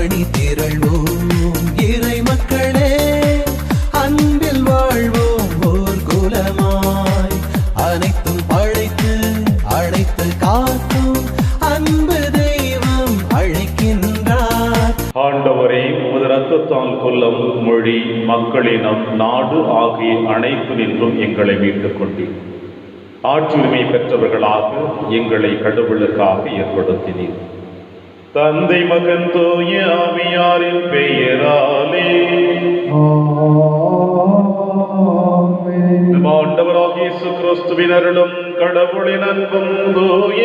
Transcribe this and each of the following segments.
அணி திரள்வோம் இறை மக்களே, அன்பில் வாழ்வோம் ஓர் குலமாய். அனைத்தும் படைத்து அழைத்து காக்கும் அன்பு தெய்வம் அழைக்கின்றார். ஆண்டவரே, உமது இரத்தத்தால் கொல்லம் மொழி மக்களினம் நாடு ஆகிய அனைத்து நின்றும் எங்களை மீட்டுக் கொண்டீர். ஆட்சியுரிமை பெற்றவர்களாக எங்களை கடவுளுக்காக ஏற்படுத்தினீர். தந்தை மகன் தூய ஆவியாரின் பெயராலே ஆண்டவராகிய இயேசு கிறிஸ்துவின் அருளும் கடவுளின் அன்பும் தூய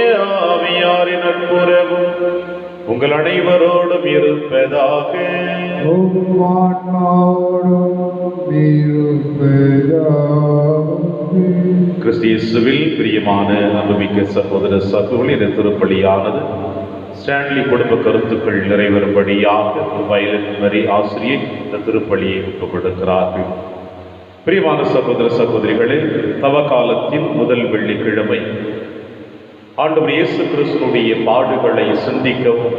ஆவியாரின் நட்புறவும் உங்கள் அனைவரோடும் இருப்பதாக. கிறிஸ்தியேசுவில் பிரியமான அன்புமிக்க சகோதர சகோதரி, இந்த திருப்பலியானது ஸ்டான்லி குடும்ப கருத்துக்கள் நிறைவேறும்படியாக வயலின் மரி ஆசிரியர் இந்த திருப்பலியை ஒப்புக் கொடுக்கிறார்கள். பிரியமான சகோதர சகோதரிகளே, தவக்காலத்தின் முதல் வெள்ளிக்கிழமை ஆண்டவர் இயேசு கிறிஸ்துவுடைய பாடுகளை சிந்திக்கவும்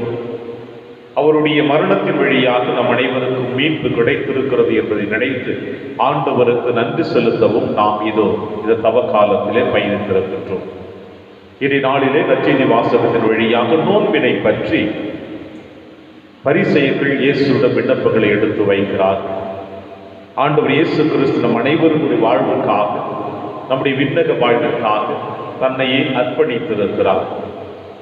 அவருடைய மரணத்தின் வழியாக நம் அனைவருக்கும் மீட்பு கிடைத்திருக்கிறது என்பதை நினைத்து ஆண்டவருக்கு நன்றி செலுத்தவும் நாம் இந்த தவக்காலத்திலே பயணித்திருக்கின்றோம். இன்றைய நாளிலே நற்செய்தி வாசகத்தின் வழியாக நோன்பினை பற்றி பரிசேயர்கள் இயேசுவிடம் விண்ணப்பங்களை எடுத்து வைக்கிறார்கள். ஆண்டவர் இயேசு கிறிஸ்து நம் அனைவருடைய வாழ்வுக்காக, நம்முடைய விண்ணக வாழ்வுக்காக தன்னையே அர்ப்பணித்திருக்கிறார்.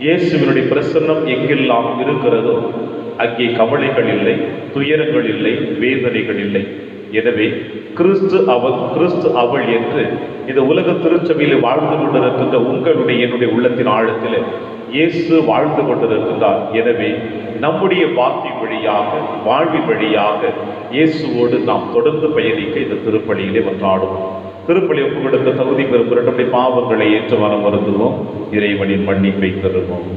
இயேசுவினுடைய பிரசன்னம் எங்கெல்லாம் இருக்கிறதோ அங்கே கவலைகள் இல்லை, துயரங்கள் இல்லை, வேதனைகள் இல்லை. எனவே கிறிஸ்து அவள் என்று இந்த உலக திருச்சபையில் வாழ்ந்து கொண்டிருக்கின்ற உங்களுடைய என்னுடைய உள்ளத்தின் ஆழத்தில் இயேசு வாழ்ந்து கொண்டிருக்கின்றார். எனவே நம்முடைய வார்த்தை வழியாக, வாழ்வின் வழியாக இயேசுவோடு நாம் தொடர்ந்து பயணிக்க இந்த திருப்பலியிலே ஒன்றாடுவோம். திருப்பலி ஒப்புக் கொடுக்க தகுதி பெறும் நம்முடைய பாவங்களை ஏற்று மனம் வருந்துவோம். இறைவனின் மன்னிப்பை பெறுவோம்.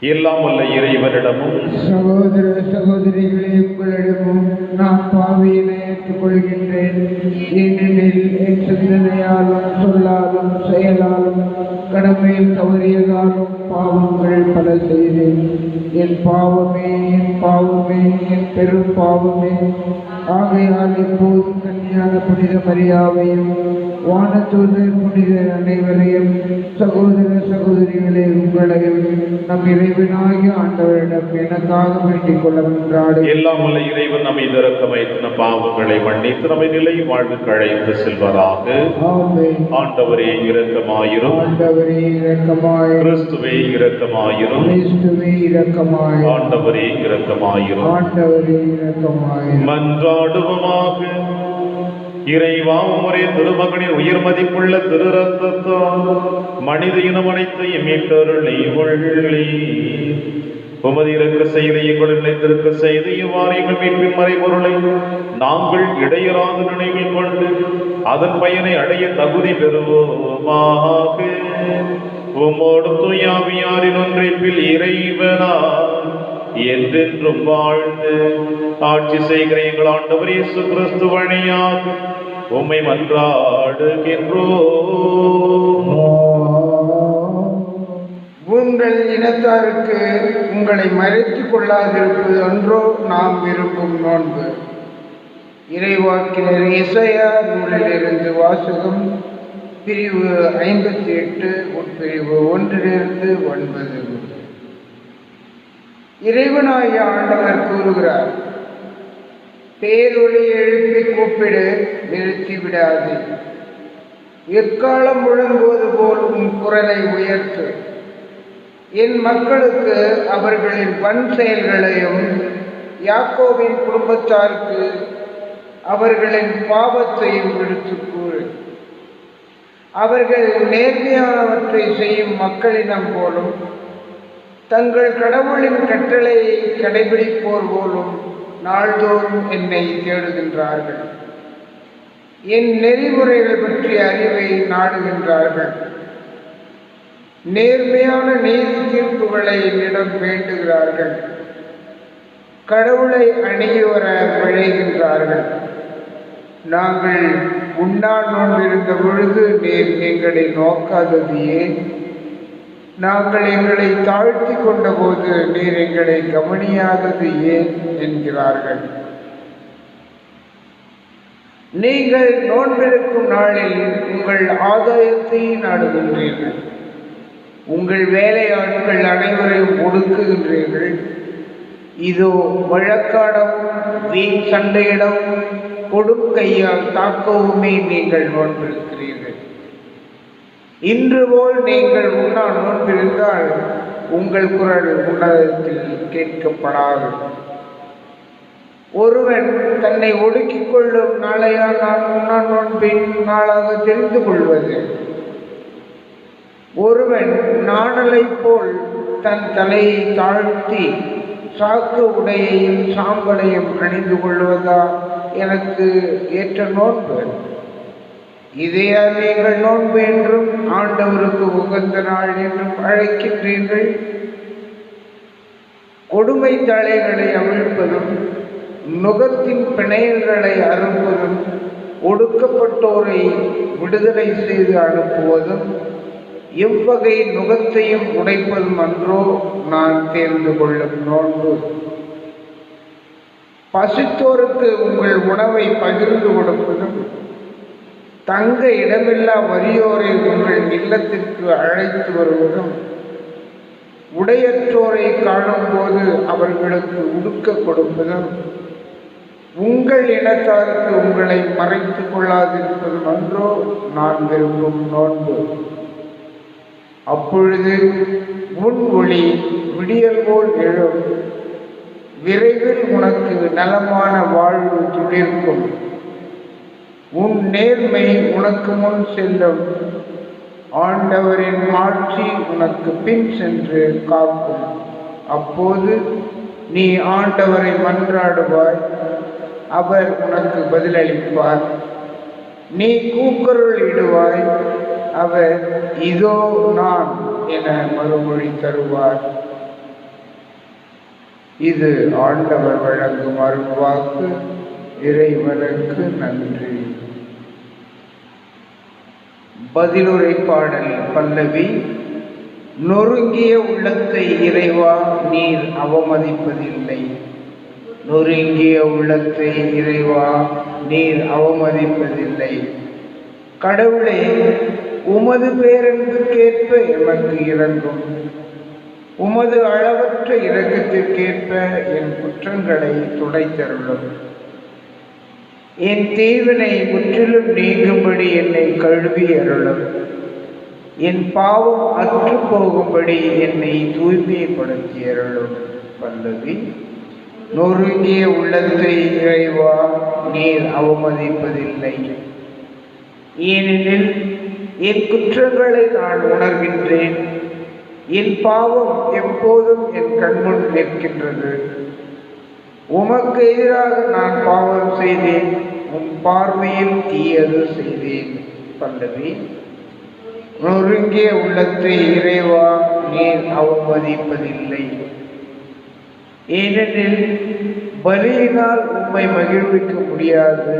எல்லாம் வல்ல இறைவனிடமும் சகோதர சகோதரிகளே, உங்களிடமும் நான் பாவியினை ஏற்றுக்கொள்கின்றேன். ஏனெனில் என் சிந்தனையாலும் சொல்லாலும் செயலாலும் கடமையில் தவறியதாலும் பாவங்கள் பல செய்தேன். என் பாவமே, என் பாவமே, என் பெரும் பாவமே. ஆகையால் இப்போது கன்னியான புனித மரியாவையும் வானதூதர் புனிதர் அனைவரையும், சகோதர சகோதரிகளே உங்களையும் நம் இறைவனாகிய ஆண்டவரிடம் எனக்காக வேண்டிக் கொள்ள வென்றாடு. எல்லாம் உள்ள இறைவன் நம்மை இரக்கம் வைத்து நம் பாவங்களை மன்னித்து நம்மை நிலை வாழ்வுக்கு அழைத்து செல்வராக. ஆண்டவரே இரக்கமாயிரும். ஆண்டவரே இரக்கமாயிரும். கிறிஸ்துவே இரக்கமாயிரும். கிறிஸ்துவே இரக்கமாயிரும். ஆண்டவரே இரக்கமாயிரும். ஆண்டவரே இரக்கமாயிரும். மன்றாடுவோமாக. இறைவா, உம்முடைய திருமகனின் உயர் மதிப்புள்ள திரு ரத்தத்தால் மனித இனம் அனைத்தையும் மீட்டருளி வள்ளி உமது இறக்க செய்த எங்கள் நிலைத்திருக்க செய்து இவ்வாறு எங்கள் மீட்பின் மறைபொருளை நாங்கள் இடையராத நினைவில் கொண்டு அதன் பயனை அடைய தகுதி பெறுவோமாக. உம்மோடு தூயாவியாரின் ஒன்றைப்பில் இறைவனா என்றென்றும் வாழ்ந்து ஆட்சி செய்கிற எங்கள் ஆண்டவர் இயேசு கிறிஸ்து வழியாக உம்மை மன்றாடுகின்றோம். உங்கள் இனத்தாருக்கு உங்களை மறைத்துக் கொள்ளாதிருப்பது ஒன்றோ நாம் விரும்பும் நோன்பு. இறைவாக்கினர் எசாயா நூலிலிருந்து வாசகம். பிரிவு 58 உட்பிரிவு 1-9. இறைவனாகிய ஆண்டவர் கூறுகிறார், பேரொலி எழுப்பி கூப்பிடு, நிறுத்திவிடாது. எக்காலம் முழங்குவது போல் உன் குரலை உயர்த்து. என் மக்களுக்கு அவர்களின் வன் செயல்களையும் யாக்கோபின் குடும்பத்தாருக்கு அவர்களின் பாவத்தையும் எடுத்து கூறு. அவர்கள் நேர்மையானவற்றை செய்யும் மக்களிடம் போலும் தங்கள் கடவுளின் கட்டளையை கடைபிடிப்போர் போலும் நாள்தோறும் என்னை தேடுகின்றார்கள். என் நெறிமுறைகள் பற்றிய அறிவை நாடுகின்றார்கள். நேர்மையான நீதி தீர்ப்புகளை என்னிடம் வேண்டுகிறார்கள். கடவுளை அணுகி வர விழைகின்றார்கள். நாங்கள் உண்ணா நோன்பிருந்த பொழுது நீர் எங்களை நோக்காதது ஏன்? நாங்கள் எங்களை தாழ்த்தி கொண்டபோது நீர் எங்களை கவனியாதது ஏன் என்கிறார்கள். நீங்கள் நோன்பிருக்கும் நாளில் உங்கள் ஆதாயத்தை நாடுகின்றீர்கள். உங்கள் வேலையாட்கள் அனைவரையும் ஒடுக்குகின்றீர்கள். இதோ வழக்காடவும் வீண் சண்டையிடவும் கொடும் கையால் தாக்கவுமே நீங்கள் நோன்பிருக்கிறீர்கள். இன்று போல் நீங்கள் முன்னால் நோன்பிருந்தால் உங்கள் குரல் உன்னதத்தில் கேட்கப்படாது. ஒருவன் தன்னை ஒடுக்கிக் கொள்ளும் நாளையால் நான் முன்னால் நோன்பின் நாளாக தெரிந்து கொள்வது. ஒருவன் நாணலை போல் தன் தலையை தாழ்த்தி சாக்கு உடையையும் சாம்பலையும் அணிந்து கொள்வதா எனக்கு ஏற்ற நோன்பு? இதையா நீங்கள் நோன்பு என்றும் ஆண்டவருக்கு உகந்த நாள் என்றும் அழைக்கின்றீர்கள்? கொடுமை தலைகளை அவிழ்ப்பதும் நுகத்தின் பிணையல்களை அறுப்பதும் ஒடுக்கப்பட்டோரை விடுதலை செய்து அனுப்புவதும் எவ்வகை நுகத்தையும் உடைப்பதும் அன்றோ நான் தேர்ந்து கொள்ளும் நோன்பு? பசித்தோருக்கு உங்கள் உணவை பகிர்ந்து கொடுப்பதும் தங்க இடமில்லா வறியோரை உங்கள் இல்லத்திற்கு அழைத்து வருவதும் உடையற்றோரை காணும் போது அவர்களுக்கு உடுக்க கொடுப்பதும் உங்கள் இனத்தாருக்கு உங்களை மறைத்து கொள்ளாதிருப்பதும் அன்றோ நான் விரும்பும் நோன்பு? அப்பொழுது உன் ஒளி விடியல் போல் எழும். விரைவில் உனக்கு நலமான வாழ்வு துளிர்க்கும். உன் நேர்மை உனக்கு முன் செல்லும். ஆண்டவரின் ஆட்சி உனக்கு பின் சென்று காக்கும். அப்போது நீ ஆண்டவரை மன்றாடுவாய், அவர் உனக்கு பதிலளிப்பார். நீ கூக்குரல் இடுவாய், அவர் இதோ நான் என மறுமொழி தருவார். இது ஆண்டவர் வழங்கும் அருள்வாக்கு. இறைவனுக்கு நன்றி. பதிலுரை பாடல் பல்லவி. நொறுங்கிய உள்ளத்தை இறைவா நீர் அவமதிப்பதில்லை. நொறுங்கிய உள்ளத்தை இறைவா நீர் அவமதிப்பதில்லை. கடவுளே, உமது பேரன்புக்கேற்ப எமக்கு இறங்கும். உமது அளவற்ற இரக்கத்திற்கேற்ப என் குற்றங்களை துடைத்தருளும். என் தீவினை முற்றிலும் நீங்கும்படி என்னை கழுவி அருளும். என் பாவம் அற்று போகும்படி என்னை தூய்மைப்படுத்தி அருளும். பல்லவி. நொறுங்கிய உள்ளத்தை இறைவா நீர் அவமதிப்பதில்லை. ஏனெனில் என் குற்றங்களை நான் உணர்கின்றேன். என் பாவம் எப்போதும் என் கண்முன் நிற்கின்றது. உமக்கு எதிராக நான் பாவம் செய்தேன், உன் பார்வையில் தீயது செய்தேன். பல்லவி. நொறுங்கிய உள்ளத்தை இறைவா நீர் அவமதிப்பதில்லை. ஏனெனில் பலியினால் உம்மை மகிழ்விக்க முடியாது.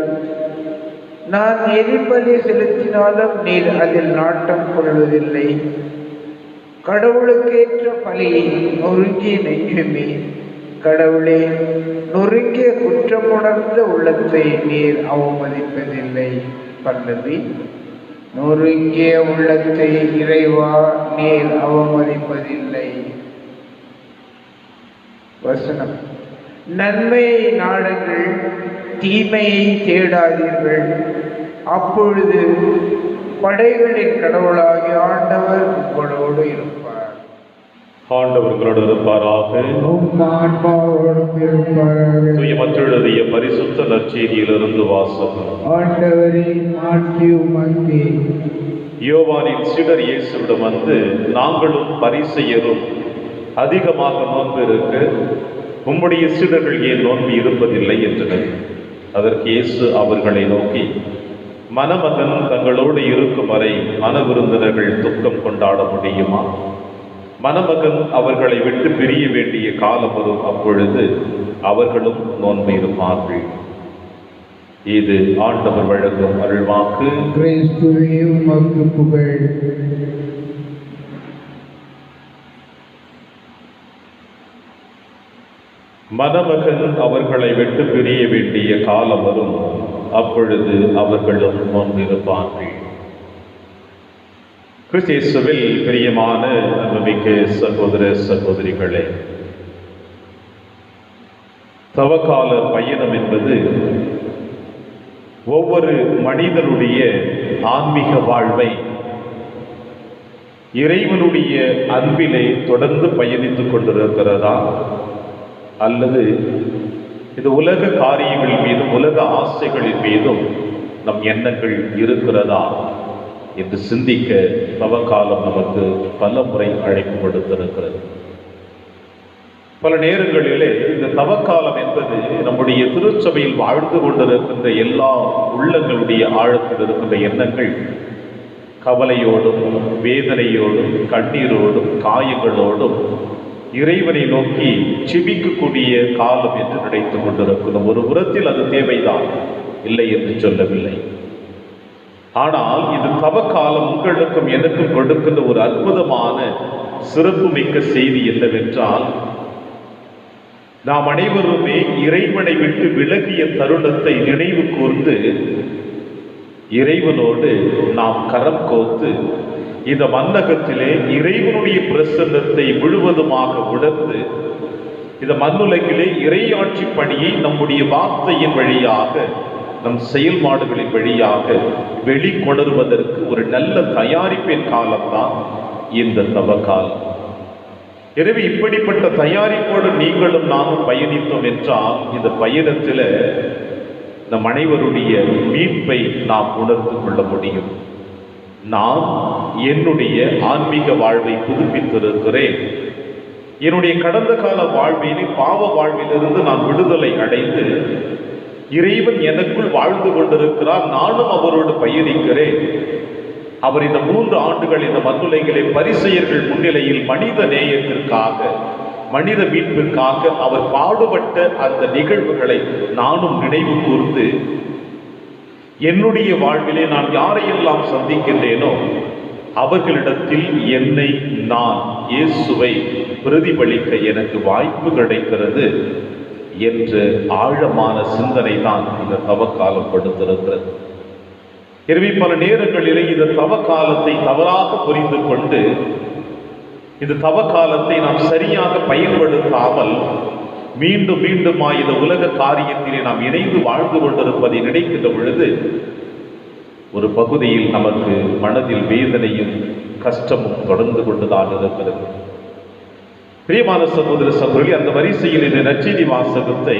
நான் எரிபலி செலுத்தினாலும் நீர் அதில் நாட்டம் கொள்வதில்லை. கடவுளுக்கேற்ற பலியை நொறுங்கிய நெஞ்சுமே. கடவுளே, நொறுங்கிய குற்றமுணர்ந்த உள்ளத்தை நீர் அவமதிப்பதில்லை. பல்லவி. நொறுங்கிய உள்ளத்தை இறைவா நீர் அவமதிப்பதில்லை. வசனம். நன்மையை நாடுங்கள், தீமையை தேடாதீர்கள். அப்பொழுது படைகளின் கடவுளாகிய ஆண்டவர் உங்களோடு இருப்பார். ஆண்டவர்களோடு இருப்பாராக. தூயமற்றெழுதிய பரிசுத்த நற்செய்தியிலிருந்து வாசகம். ஆண்டவரே, மாற்றி உமக்கே. யோவானின் சீடர் இயேசுவிடம் வந்து, நாங்களும் பரிசேயரும் அதிகமாக நோன்பு இருக்க உம்முடைய சீடர்கள் ஏன் நோன்பு இருப்பதில்லை என்றனர். அதற்கு இயேசு அவர்களை நோக்கி, மணமகன் தங்களோடு இருக்கும் வரை மணவிருந்தினர்கள் துக்கம் கொண்டாட முடியுமா? மணமகன் அவர்களை விட்டு பிரிய வேண்டிய காலம் வரும். அப்பொழுது அவர்களும் நோன்பு இருப்பார்கள். இது ஆண்டவர் வழங்கும் அருள்வாக்கு. மணமகன் அவர்களை விட்டு பிரிய வேண்டிய காலம் வரும், அப்பொழுது அவர்களும் நோன்பிருப்பார்கள். கிறிஸ்தேசுவில் பிரியமான அன்புமிக்க சகோதர சகோதரிகளே, தவக்கால பயணம் என்பது ஒவ்வொரு மனிதனுடைய ஆன்மீக வாழ்வை இறைவனுடைய அன்பிலே தொடர்ந்து பயணித்துக் கொண்டிருக்கிறதா, அல்லது இந்த உலக காரியங்கள் மீதும் உலக ஆசைகளின் மீதும் நம் எண்ணங்கள் இருக்கிறதா என்று சிந்திக்க தவக்காலம் நமக்கு பல முறை அழைப்பு கொடுத்திருக்கிறது. பல நேரங்களிலே இந்த தவக்காலம் என்பது நம்முடைய திருச்சபையில் வாழ்ந்து கொண்டிருக்கின்ற எல்லா உள்ளங்களுடைய ஆழத்தில் இருக்கின்ற எண்ணங்கள் கவலையோடும் வேதனையோடும் கண்ணீரோடும் காயங்களோடும் இறைவனை நோக்கி செபிக்கக்கூடிய காலம் என்று நினைத்துக் கொண்டிருக்கிறோம். ஒரு புறத்தில் அது தேவைதான், இல்லை என்று சொல்லவில்லை. ஆனால் இது தவக்காலம் உங்களுக்கும் எனக்கும் கொடுக்கின்ற ஒரு அற்புதமான சிறப்புமிக்க செய்தி என்னவென்றால், நாம் அனைவருமே இறைவனை விட்டு விலகிய தருணத்தை நினைவு கூர்ந்து இறைவனோடு நாம் கரம் கோர்த்து இந்த மன்னகத்திலே இறைவனுடைய பிரசன்னத்தை முழுவதுமாக உணர்ந்து இந்த மண்ணுலகிலே இறையாட்சி பணியை நம்முடைய வார்த்தையின் வழியாக நம் செயல்பாடுகளின் வழியாக வெளிக்கொணர்வதற்கு ஒரு நல்ல தயாரிப்பின் காலம்தான் இந்த தவக்காலம். எனவே இப்படிப்பட்ட தயாரிப்போடு நீங்களும் நானும் பயணித்தோம் என்றால் இந்த பயணத்தில் நம் அனைவருடைய மீட்பை நாம் உணர்ந்து கொள்ள முடியும். நான் என்னுடைய ஆன்மீக வாழ்வை புதுப்பித்திருக்கிறேன். என்னுடைய கடந்த கால வாழ்வினை பாவ வாழ்விலிருந்து நான் விடுதலை அடைந்து இறைவன் எனக்குள் வாழ்ந்து கொண்டிருக்கிறார், நானும் அவரோடு பயணிக்கிறேன். அவர் இந்த 3 ஆண்டுகள் இந்த மண்ணுலகிலே பரிசேயர்கள் முன்னிலையில் மனித நேயத்திற்காக மனித மீட்பிற்காக அவர் பாடுபட்ட அந்த நிகழ்வுகளை நானும் நினைவு கூர்ந்து என்னுடைய வாழ்விலே நான் யாரையெல்லாம் சந்திக்கின்றேனோ அவர்களிடத்தில் என்னை நான் இயேசுவை பிரதிபலிக்க எனக்கு வாய்ப்பு கிடைக்கிறது என்ற ஆழமான சிந்தனை தான் இந்த தவக்காலம் கொடுத்திருக்கிறது. எனவே பல நேரங்களிலே இந்த தவக்காலத்தை தவறாக புரிந்து கொண்டு இந்த தவக்காலத்தை நாம் சரியாக பயன்படுத்தாமல் மீண்டும் மீண்டுமா இந்த உலக காரியத்திலே நாம் இணைந்து வாழ்ந்து கொண்டிருப்பதை நினைக்கின்ற பொழுது ஒரு பகுதியில் நமக்கு மனதில் வேதனையும் கஷ்டமும் தொடர்ந்து கொண்டுதான் இருக்கிறது. பிரியமான சகோதர சகோதரி, அந்த வரிசையில் இந்த நற்செய்தி வாசகத்தை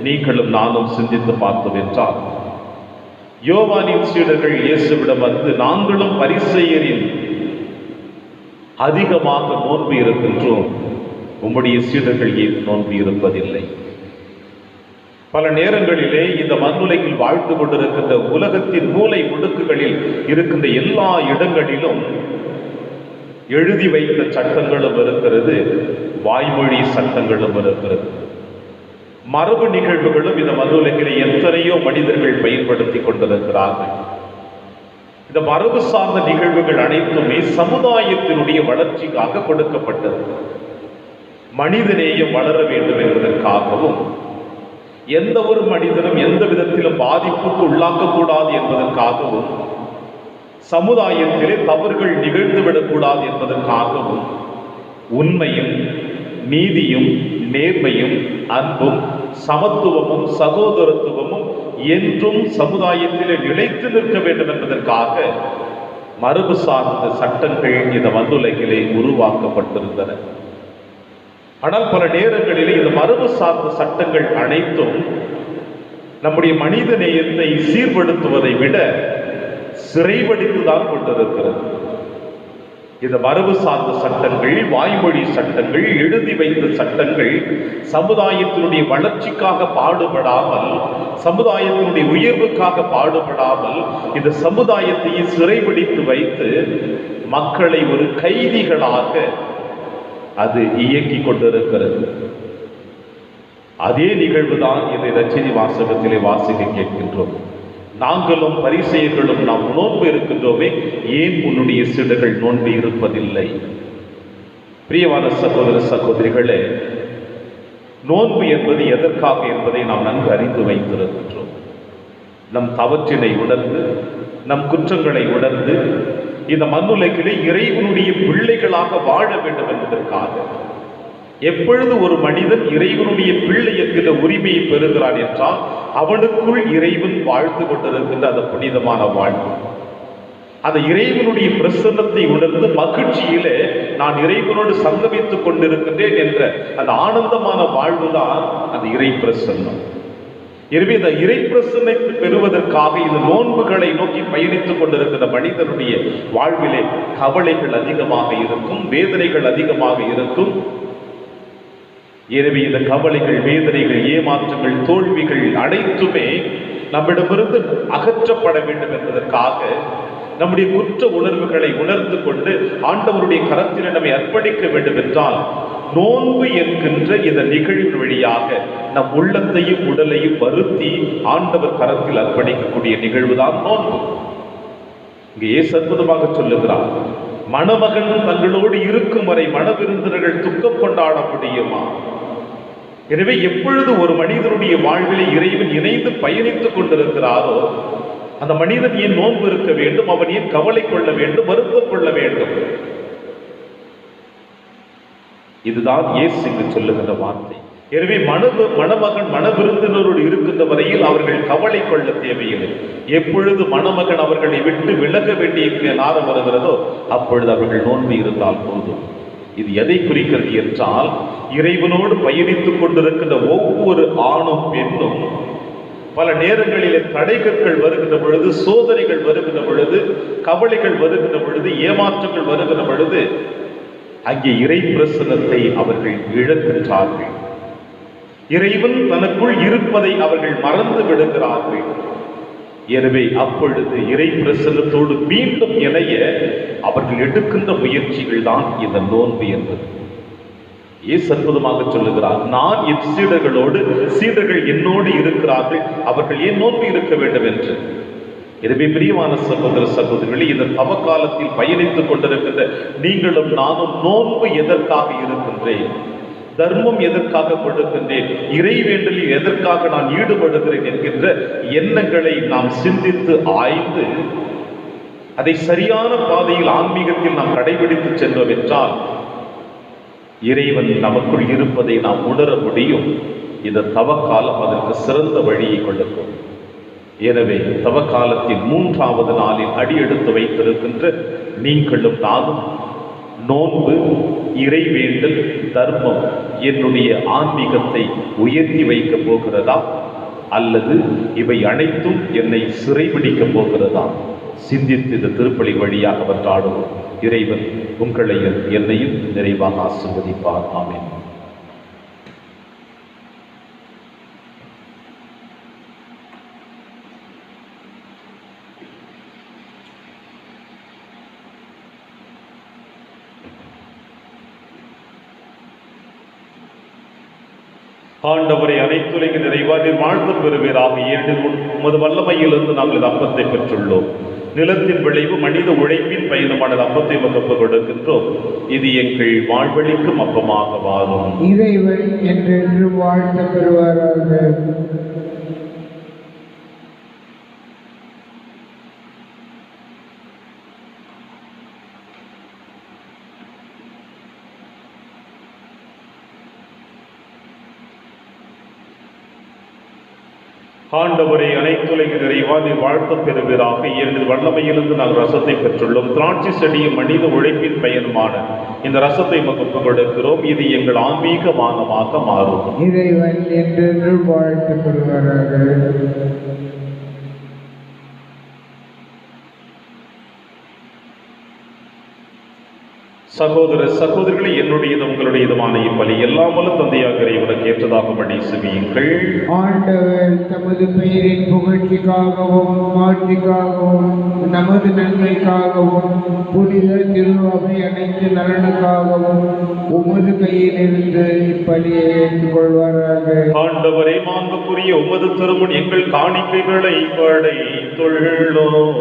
நீங்களும் நானும் சிந்தித்து பார்த்தோம் என்றால், யோவானின் சீடர்கள் இயேசுவிடம் வந்து, நாங்களும் பரிசேயரின் அதிகமாக நோன்பு இருக்கின்றோம், உம்முடைய சீடர்கள் ஏன் நோன்பு இருப்பதில்லை? பல நேரங்களிலே இந்த மண்ணுலகில் வாழ்ந்து கொண்டிருக்கின்ற உலகத்தின் மூலை முடுக்குகளில் இருக்கின்ற எல்லா இடங்களிலும் எழுதி வைத்த சட்டங்களும் இருக்கிறது, வாய்மொழி சட்டங்களும் இருக்கிறது. மரபு நிகழ்வுகளும் இந்த மண்ணுலகிலே எத்தனையோ மனிதர்கள் பயன்படுத்தி கொண்டிருக்கிறார்கள். இந்த மரபு சார்ந்த நிகழ்வுகள் அனைத்துமே சமுதாயத்தினுடைய வளர்ச்சிக்காக கொடுக்கப்பட்டது. மனிதநேயம் வளர வேண்டும் என்பதற்காகவும் எந்த ஒரு மனிதனும் எந்த விதத்திலும் பாதிப்புக்கு உள்ளாக்கக்கூடாது என்பதற்காகவும் சமுதாயத்திலே தவறுகள் நிகழ்ந்துவிடக்கூடாது என்பதற்காகவும் உண்மையும் நீதியும் நேர்மையும் அன்பும் சமத்துவமும் சகோதரத்துவமும் என்றும் சமுதாயத்திலே நிலைத்து நிற்க வேண்டும் என்பதற்காக மரபு சார்ந்த சட்டங்கள் இந்த மண்ணுலகிலே உருவாக்கப்பட்டிருந்தன. ஆனால் பல நேரங்களிலே இந்த மரபு சார்ந்த சட்டங்கள் அனைத்தும் நம்முடைய மனித நேயத்தை சீர்படுத்துவதை விட சிறைப்படுத்திதான் கொண்டிருக்கிறது. இந்த மரபு சார்ந்த சட்டங்கள், வாய்மொழி சட்டங்கள், எழுதி வைத்த சட்டங்கள் சமுதாயத்தினுடைய வளர்ச்சிக்காக பாடுபடாமல், சமுதாயத்தினுடைய உயர்வுக்காக பாடுபடாமல் இந்த சமுதாயத்தையே சிறைபிடித்து வைத்து மக்களை ஒரு கைதிகளாக அது இயக்கிக் கொண்டிருக்கிறது. அதே நிகழ்வுதான் இந்த நற்செய்தி வாசகத்திலே வாசிக்க கேட்கின்றோம். நாங்களும் பரிசேயர்களும் நாம் நோன்பு இருக்கின்றோமே, ஏன் உன்னுடைய சீடர்கள் நோன்பு இருப்பதில்லை? பிரியமான சகோதர சகோதரிகளே, நோன்பு என்பது எதற்காக என்பதை நாம் நன்கு அறிந்து வைத்திருக்கின்றோம். நம் தவற்றினை உணர்ந்து, நம் குற்றங்களை உணர்ந்து, இந்த மண்ணுலகிலே இறைவனுடைய பிள்ளைகளாக வாழ வேண்டும் என்பதற்காக. எப்பொழுது ஒரு மனிதன் இறைவனுடைய பிள்ளை என்கிற உரிமையை பெறுகிறான் என்றால் அவனுக்குள் இறைவன் வாழ்ந்து கொண்டிருக்கின்ற அந்த புனிதமான வாழ்வு, அந்த இறைவனுடைய பிரசன்னத்தை உணர்ந்து மகிழ்ச்சியிலே நான் இறைவனோடு சங்கமித்துக் கொண்டிருக்கின்றேன் என்ற அந்த ஆனந்தமான வாழ்வுதான் அந்த இறை பிரசன்னம். எனவே இந்த இறை பிரசன்னத்தை பெறுவதற்காக இந்த நோன்புகளை நோக்கி பயணித்துக் கொண்டிருக்கிற மனிதனுடைய வாழ்விலே கவலைகள் அதிகமாக இருக்கும், வேதனைகள் அதிகமாக இருக்கும். எனவே இந்த கவலைகள், வேதனைகள், ஏமாற்றங்கள், தோல்விகள் அனைத்துமே நம்மிடமிருந்து அகற்றப்பட வேண்டும் என்பதற்காக நம்முடைய குற்ற உணர்வுகளை உணர்ந்து கொண்டு ஆண்டவருடைய கரத்தில் நம்மை அர்ப்பணிக்க வேண்டும் என்றால் நோன்பு என்கின்ற இந்த நிகழ்வின் வழியாக நம் உள்ளத்தையும் உடலையும் வருத்தி ஆண்டவர் கரத்தில் அர்ப்பணிக்கக்கூடிய நிகழ்வுதான் நோன்பு. இங்கே இயேசு அற்புதமாக சொல்லுகிறார், மணமகன் தங்களோடு இருக்கும் வரை மணவிருந்தினர்கள் துக்கம் கொண்டாட முடியுமா? எனவே எப்பொழுது ஒரு மனிதனுடைய வாழ்விலே இறைவன் இணைந்து பயணித்துக் கொண்டிருக்கிறாரோ அந்த மனிதன் ஏன் நோன்பு இருக்க வேண்டும்? அவன் ஏன் கவலை கொள்ள வேண்டும், வருத்தம் கொள்ள வேண்டும்? இதுதான் இயேசு இங்கு சொல்லுகின்ற வார்த்தை. எனவே மணமகன் மணவிருந்தினரோடு இருக்கின்ற வரையில் அவர்கள் கவலை கொள்ள தேவையில்லை. எப்பொழுது மணமகன் அவர்களை விட்டு விலக வேண்டிய நேரம் வருகிறதோ அப்பொழுது அவர்கள் நோன்பு இருந்தால் போதும். இது எதை குறிக்கிறது என்றால் இறைவனோடு பயணித்துக் கொண்டிருக்கின்ற ஒவ்வொரு ஆணும் பெண்ணும் பல நேரங்களிலே தடைகள் வருகின்ற பொழுது, சோதனைகள் வருகின்ற பொழுது, கவலைகள் வருகின்ற பொழுது, ஏமாற்றங்கள் வருகின்ற பொழுது அங்கே இறை பிரசன்னத்தை அவர்கள் இழக்கின்றார்கள். இறைவன் தனக்குள் இருப்பதை அவர்கள் மறந்து விடுகிறார்கள். எனவே அப்பொழுது இறை பிரசன்னத்தோடு மீண்டும் இணைய அவர்கள் எடுக்கின்ற முயற்சிகள் தான் இந்த நோன்பு என்பது. இயேசு அற்புதமாக சொல்லுகிறார், நான் என் சீடர்களோடு, சீடர்கள் என்னோடு இருக்கிறார்கள், அவர்கள் ஏன் நோன்பு இருக்க வேண்டும் என்று. எனவே பிரியமான சகோதர சகோதரிகளே, இந்த தவ காலத்தில் பயணித்துக் கொண்டிருக்கின்ற நீங்களும் நானும் நோன்பு எதற்காக இருக்கின்றேன், தர்மம் எதற்காக கொடுக்கின்றேன், இறைவேண்டலில் எதற்காக நான் ஈடுபடுகிறேன் என்கின்ற எண்ணங்களை நாம் சிந்தித்து ஆய்ந்து அதை சரியான பாதையில் ஆன்மீகத்தில் நாம் கடைபிடித்து சென்றோம் என்றால் இறைவன் நமக்குள் இருப்பதை நாம் உணர முடியும். இந்த தவக்காலம் அதற்கு சிறந்த வழியை கொடுக்கும். எனவே தவக்காலத்தின் 3வது நாளில் அடியெடுத்து வைத்திருக்கின்ற நீங்களும் நானும் நோன்பு, இறைவேண்டல், தர்மம் என்னுடைய ஆன்மீகத்தை உயர்த்தி வைக்கப் போகிறதா அல்லது இவை அனைத்தும் என்னை சிறைபிடிக்கப் போகிறதா? சிந்தித்து இந்த திருப்பலி வழியாக அவற்றாடுவோம். இறைவன் உங்களையும் என்னையும் நிறைவாக ஆசீர்வதிப்பார். ஆமென். ஆண்டவரை அனைத்துலகின் நிறைவாக வாழ்த்து பெறுவீராக. ஏனெனில் உமது வல்லமையிலிருந்து நாங்கள் இந்த அப்பத்தை பெற்றுள்ளோம். நிலத்தின் விளைவு மனித உழைப்பின் பயணமான அப்பத்தை உமக்கு கொடுக்கின்றோம். இது எங்கள் வாழ்வழிக்கும் அப்பமாக வாரும். இறைவன் என்றென்று வாழ்த்து பெறுவாராக. ஆண்டவரை அனைத்துலகின் நிறைவாக வாழ்த்து பெறுவீராக. ஏனெனில் வல்லமையிலிருந்து நாங்கள் ரசத்தை பெற்றுள்ளோம். திராட்சை செடியும் மனித உழைப்பின் பயனுமான இந்த ரசத்தை உமக்கு கொடுக்கிறோம். இது எங்கள் ஆன்மீக மானமாக மாறும். இறைவன் என்றென்று வாழ்த்து பெறுவாராக. சகோதர சகோதரிகளை, என்னுடையது உங்களுடையதுமான இப்பலி எல்லாம் வல்ல தந்தையாக இறைவனுக்கு ஏற்றதாகும்படி செவியுங்கள். ஆண்டவர் தமது பெயரின் புகழ்ச்சிக்காகவும் மாட்சிக்காகவும் நமது நன்மைக்காகவும் புனித திருவை அனைத்து நலனுக்காகவும் உமது கையிலிருந்து இப்பலியை ஏற்றுக்கொள்வாராக. ஆண்டவரே, மாண்புக்குரிய உமது திருமுன் எங்கள் காணிக்கைகளை படைத்துள்ளோம்.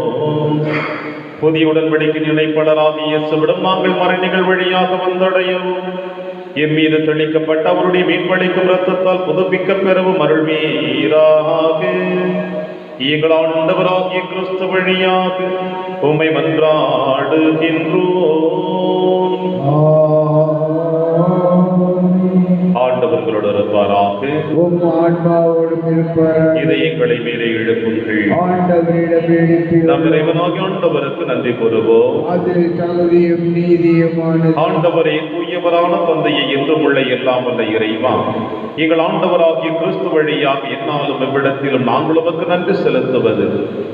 புதிய உடன்படிக்கை நிலைப்படராகிய இயேசுவிடம் நாங்கள் மறைநிகள் வழியாக வந்தடையும் என் மீது தெளிக்கப்பட்ட அவருடைய மீன்பளிக்கும் இரத்தத்தால் புதுப்பிக்க பெறவும் அருள்வீராக. எங்கள் ஆண்டவராகிய கிறிஸ்து வழியாக உம்மை மன்றாடுகின்றோம். ஆண்டவர்களோடு இருப்பாராக. இதை எங்களை மேலே எழுப்புங்கள். நம் இறைவனாகிய ஆண்டவருக்கு நன்றி கூறுவோம். ஆண்டவரே, தூயவரான தந்தையை என்றும் உள்ள எல்லாம் வல்ல இறைவா, எங்கள் ஆண்டவராகிய கிறிஸ்து வழியாக என்னாலும் எவ்விடத்திலும் நாங்கள் உமக்கு நன்றி செலுத்துவது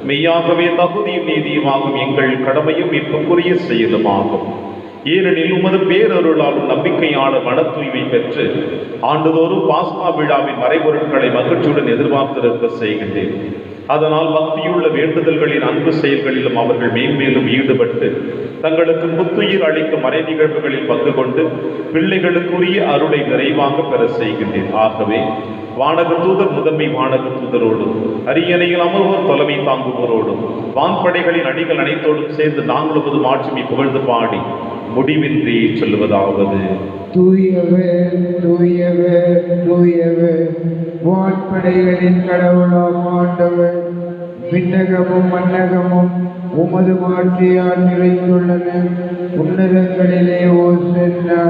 மெய்யாகவே தகுதியும் நீதியுமாகும் எங்கள் கடமையும் இப்பக்குரிய செயலுமாகும். ஏனெனில் உமது பேரருளாலும் நம்பிக்கையான மன தூய்மை பெற்று ஆண்டுதோறும் பாஸ்கா விழாவின் மறைபொருட்களை மகிழ்ச்சியுடன் எதிர்பார்த்திருக்க செய்கின்றேன். அதனால் பக்தியுள்ள வேண்டுதல்களின் அன்பு செயல்களிலும் அவர்கள் மேன்மேலும் ஈடுபட்டு தங்களுக்கு புத்துயிர் அளிக்கும் மறை நிகழ்வுகளில் பங்கு கொண்டு பிள்ளைகளுக்குரிய அருளை நிறைவாக பெற செய்கின்றேன். ஆகவே வானக தூதர் முதன்மை வானக தூதரோடும் அரியணையில் அமர்வோர் தலைமை தாங்குவோரோடும் வான்படைகளின் அடிகள் அனைத்தோடும் சேர்ந்து நாங்களும் மாட்சிமை புகழ்ந்து பாடி முடிவின்றி சொல்லுவதாவது: தூயவே தூயவே தூயவே, வான்படைகளின் கடவுளாம் ஆண்டவர், விண்ணகமும் மன்னகமும் உமது மாட்சியால் நிறைந்துள்ளன. உன்னதங்களிலே ஓசன்னா.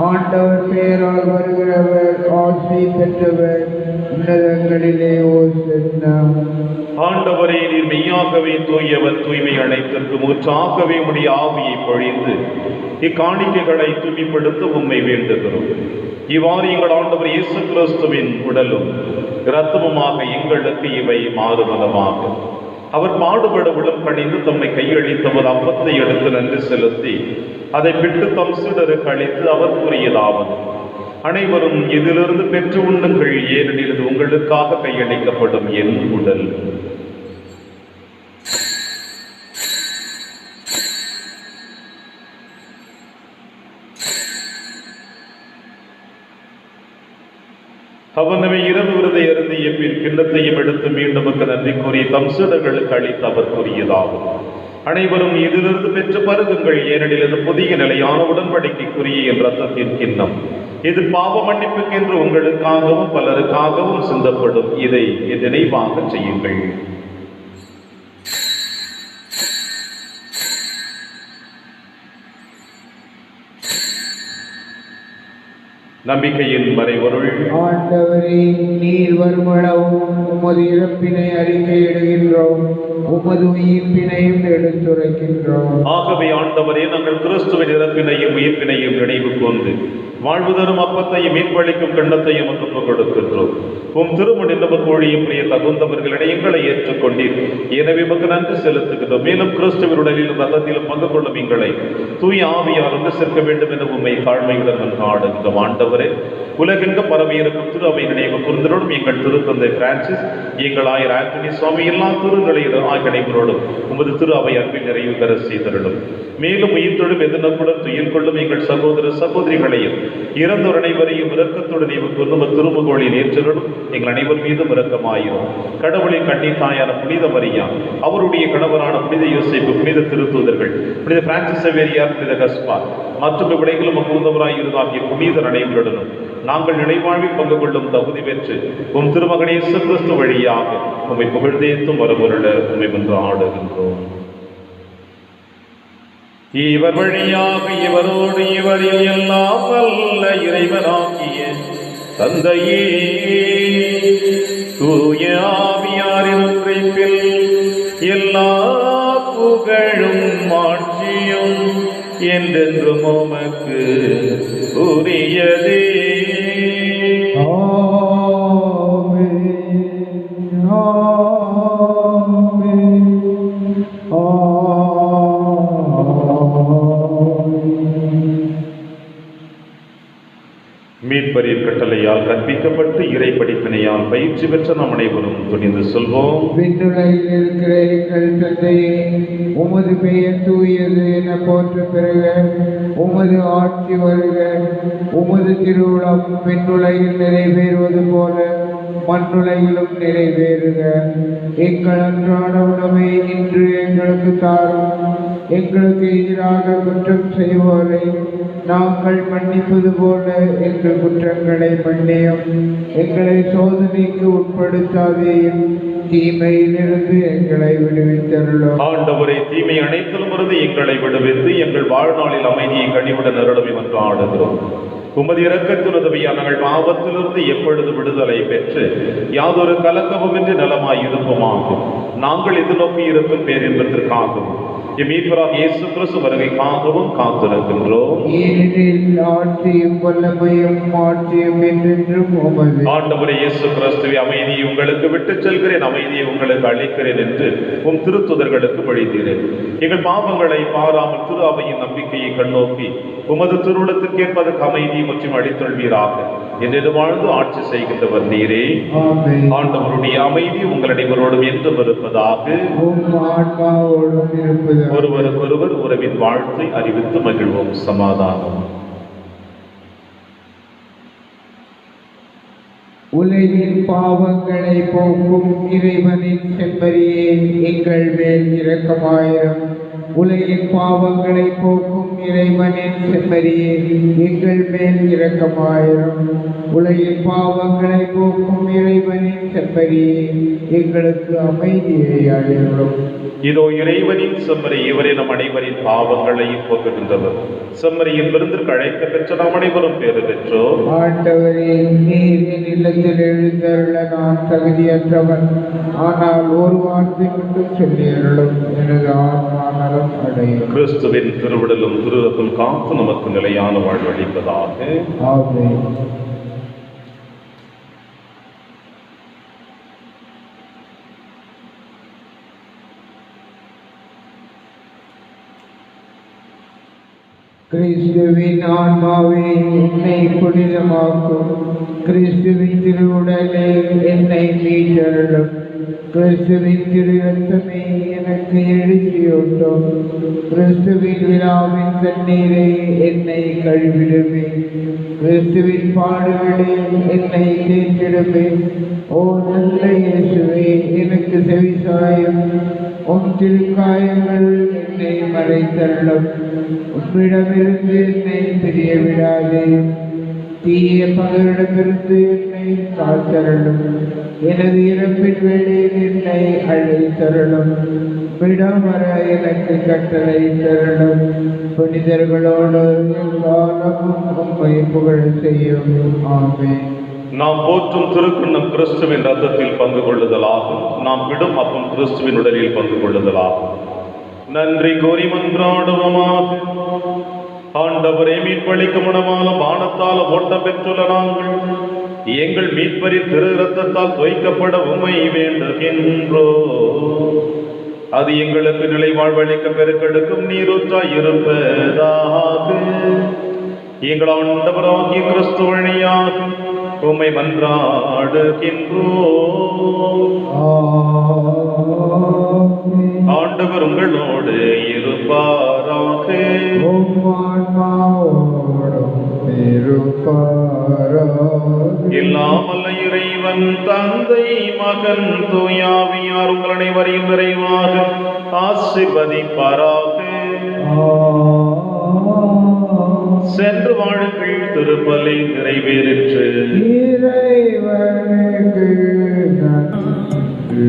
ஆண்டவர் பெயரால் வருகிறவர் ஆசி பெற்றவர். உன்னதங்களிலே ஓசன்னா. ஆண்டவரே, நீர் மெய்யாகவே தூயவர், தூய்மை அனைத்திற்கு மூச்சாகவே உடைய ஆவியை பொழிந்து இக்காணிக்கைகளை தூய்மைப்படுத்த உம்மை வேண்டுகிறோம். இவ்வாறு எங்கள் ஆண்டவர் இயேசு கிறிஸ்துவின் உடலும் இரத்தமுமாக எங்களுக்கு இவை மாறுவனமாக. அவர் பாடுபட உளம் கணிந்து தம்மை கையளித்தவர் அப்பத்தை எடுத்து நன்றி செலுத்தி அதை பிட்டு தம் சீடருக்கு அளித்து அவர் கூறியதாவது: அனைவரும் இதிலிருந்து பெற்று உண்ணுங்கள், ஏனெனில் இது உங்களுக்காக கையளிக்கப்படும் என் உடல். அவனவை இரவு விருதை அருந்திய பின் கிண்ணத்தையும் எடுத்து மீண்டும் நன்றி கூறி தம் சீடர்களுக்கு அளித்து அவர் கூறியதாகும்: அனைவரும் இதிலிருந்து பெற்று பருகுங்கள், ஏனெனில் இது புதிய நிலையான உடன்படிக்கைக்குரிய என் இரத்தத்தின் கிண்ணம். இது பாவ மன்னிப்புக்கென்று உங்களுக்காகவும் பலருக்காகவும் சிந்தப்படும். இதை நினைவாக செய்யுங்கள். நம்பிக்கையின் மறைபொருள். ஆண்டவரே, நீர் வருமளவும் உமது இறப்பினை அறிக்கையிடுகின்றோம், உமது உயிர்ப்பினையும் எடுத்துரைக்கின்றோம். ஆகவே ஆண்டவரே, நாங்கள் கிறிஸ்துவின் இறப்பினையும் உயிர்ப்பினையும் நினைவு கொண்டு வாழ்வு தரும் அப்பத்தையும் மீன்பளிக்கும் கிண்ணத்தையும் ஒப்புக் கொடுக்கின்றோம். உம் திருமண கோழியும் பிரிய தகுந்தவர்களிடையே எங்களை ஏற்றுக்கொண்டீர். எனவே உமக்கு நன்றி செலுத்துகின்றோம். மேலும் கிறிஸ்துவின் உடலிலும் ரத்தத்திலும் பங்கு கொள்ளும் எங்களை தூய ஆவியார் ஒன்று சேர்க்க வேண்டும் என உண்மை தாழ்மையுடன் நாடுகின்றோம். ஆண்டவரே, உலகெங்கு பரவியிருக்கும் திரு அவை நினைவு கூர்ந்தரோடும் எங்கள் திருத்தந்தை பிரான்சிஸ், எங்கள் ஆயர் ஆண்டனி சுவாமி, எல்லா திருநிலையிலும் ஆய்கடைகளோடும் உமது திரு அவை அன்பில் நிறைவு பெற செய்தரிடும். மேலும் உயிர்த்தொழும் எதிர்நப்புடன் துயில் கொள்ளும் எங்கள் சகோதர சகோதரிகளையும் இறந்தோர் அனைவரையும் இரக்கத்துடன் இவங்க திருமுகோளின் ஏற்றருடும் எங்கள் அனைவர் மீதும் இரக்கமாயிரும். கடவுளின் கண்ணி தாயான புனித மரியா, அவருடைய கணவரான புனித யோசேப்பு, புனித திருத்தூதர்கள், புனித பிரான்சிஸ் சேவேரியார், புனித கஸ்பார் மற்றும் இவ்விடைகளும் அகூர்ந்தவராய் இருந்தாகிய புனிதர் அனைவருடனும் நாங்கள் நினைவாழ்வில் பங்கு கொள்ளும் தகுதி பெற்று உம் திருமகன் இயேசு கிறிஸ்து வழியாக உம்மை புகழ்ந்தேத்தும் வரவருட உம்மை வென்று ஆடுகின்றோம். இவர் வழியாக இவரோடு இவரில் எல்லாம் வல்ல இறைவனாகிய தந்தையே, தூய ஆவியாரின் ஒன்றைப்பில் எல்லா புகழும் ஆட்சியும் என்றென்றும் உமக்கு உரியதே. மீட்பரின் கட்டளையால் கற்பிக்கப்பட்டு இறை படிப்பினையால் பயிற்சி பெற்ற நாம் அனைவரும் துணிந்து சொல்வோம். விண்ணுலகில் இருக்கிற எங்கள் தந்தையே, உமது பெயர் தூயது என போற்ற பிறக, உமது ஆட்சி வருக, உமது திருவுளம் விண்ணுலகில் நிறைவேறுவது போல மண்ணுலகிலும் நிறைவேறுக. எங்கள் அன்றாட உணவை இன்று எங்களுக்கு தாரும். எங்களுக்கு எதிராக குற்றம் செய்வோரை நாங்கள் மன்னிப்பது போல எங்கள் குற்றங்களை மன்னியும். எங்களை சோதனைக்கு உட்படுத்தாதேயும், தீமையிலிருந்து எங்களை விடுவித்தருளும். ஆண்டவரே, தீமை அனைத்திலும் இருந்து எங்களை விடுவித்து எங்கள் வாழ்நாளில் அமைதியை கனிவுடன் அருளவை என்று ஆடுகிறோம். உமது இரக்கத்தின் உதவியால் நாங்கள் பாவத்திலிருந்து எப்பொழுது விடுதலை பெற்று யாதொரு கலக்கமுமின்றி நலமாய் இருப்போமாகும். நாங்கள் எதிர்நோக்கி இருக்கும் பேரின்பத்திற்காகவும் மீட்பராக இயேசு கிறிஸ்து வருகைக்காகவும் காத்திருக்கின்றோம். ஏனெனில் ஆட்சியும் வல்லமையும் மாட்சியும் என்றென்றும் உமது. ஆண்டவரே இயேசு கிறிஸ்துவே, அமைதியை உங்களுக்கு விட்டுச் செல்கிறேன், அமைதியை உங்களுக்கு அளிக்கிறேன் என்று உம் திருத்துதர்களுக்கு வழித்தீரேன். எங்கள் பாவங்களை பாராமல் திரு அவையின் நம்பிக்கையை கண்ணோக்கி உமது திருவுளத்துக்கு ஏற்பதற்கு அமைதி மற்றும் அளித்தொள்வீராக என்று வாழ்ந்து ஆட்சி செய்கின்றவர் நீரே. ஆண்டவருடைய அமைதி உங்கள் அனைவரோடும் என்றும் இருப்பதாக. ஒருவருக்கொருவர் உறவின் வாழ்த்தை அறிவித்து மகிழ்வோம். சமாதானம். உலகின் பாவங்களை போக்கும் இறைவனின் செம்மறியே, எங்கள் மேல் இரக்கமாயிரும். உலகின் பாவங்களை போக்கும் இறைவனின் செம்மறியே, எங்கள் மேல் இரக்கமாயிரும். உலகின் பாவங்களை போக்கும் இறைவனின் செம்மறியே, எங்களுக்கு அமைதியை அளிரும். இதோ இறைவனின் செம்மறி, இவரே நம் அனைவரின் பாவங்களையும் போக்குகின்றவர். செம்மறியின் விருந்திற்கு அழைக்க பெற்ற நாம் அனைவரும் பேறு பெற்றோர். ஆண்டவரே, நீர் என் இல்லத்தில் எழுந்தருள நான் தகுதியற்றவன், ஆனால் ஒரு வார்த்தை மட்டும் சொல்லி அருளும், எனது ஆன்மா நலம் அடையும். கிறிஸ்துவின் திருவிடலும் திருரப்பும் காத்து நமக்கு நிலையான வாழ்வு அளிப்பதாக. ஆமென். கிறிஸ்துவின் ஆன்மாவே என்னை புனிதமாக்கும். கிறிஸ்துவின் திருவுடலே என்னை மீட்டருளும். கிறிஸ்துவின் திரு இரத்தமே எனக்கு எழுச்சியூட்டும். கிறிஸ்துவின் விழாவின் தண்ணீரை என்னை கழுவிடுமே. கிறிஸ்துவின் பாடுகளே என்னை தேற்றிடுமே. ஓ நல்ல இயேசுவே, எனக்கு செவிசாயும். உம் திருக்காயங்கள் என்னை மறைத்தருளும். உம்மிடமிருந்து என்னை பிரிய விடாதேயும். தீய பகலிடமிருந்து என்னை காத்தருளும். எனது இறப்பின் வேளையில் என்னை அழைத்தருளும். விடாமற எனக்கு கட்டளை தருளும். புனிதர்களோடு காலமும் உம்மை புகழ செய்யும். ஆமென். நாம் போற்றும் திருக்குன்னம் கிறிஸ்துவின் ரத்தத்தில் பங்கு கொள்ளுதலாகும். நாம் விடும் அப்பம் கிறிஸ்துவின் உடலில் பங்கு கொள்ளுதலாகும். நன்றி கோரி மன்றாடுவோமாக. ஆண்டவரே, மீட்பளிக்கும் மனமான பானத்தால் ஓட்டம் பெற்றுள்ள நாங்கள் எங்கள் மீட்பரின் திரு இரத்தத்தால் தோய்க்கப்பட உம்மை வேண்டுகின்றோம். அது எங்களுக்கு நிலை வாழ்வளிக்க பெருக்கெடுக்கும் நீரூற்றாய் இருப்பதாக. எங்கள் ஆண்டவராகிய கிறிஸ்து வழியாக உம்மை மன்றாடுகின்றோம். ஆண்டவர் உங்களோடு இருப்பாராக. இல்லாமல் இறைவன் தந்தை மகன் தூயாவியார் உங்கள் அனைவரையும் நிறைவாக ஆசீர்வதிப்பாராக. சென்று வாழுங்கள், திருப்பலி நிறைவேறிற்று. இறைவனுக்கு நன்றி.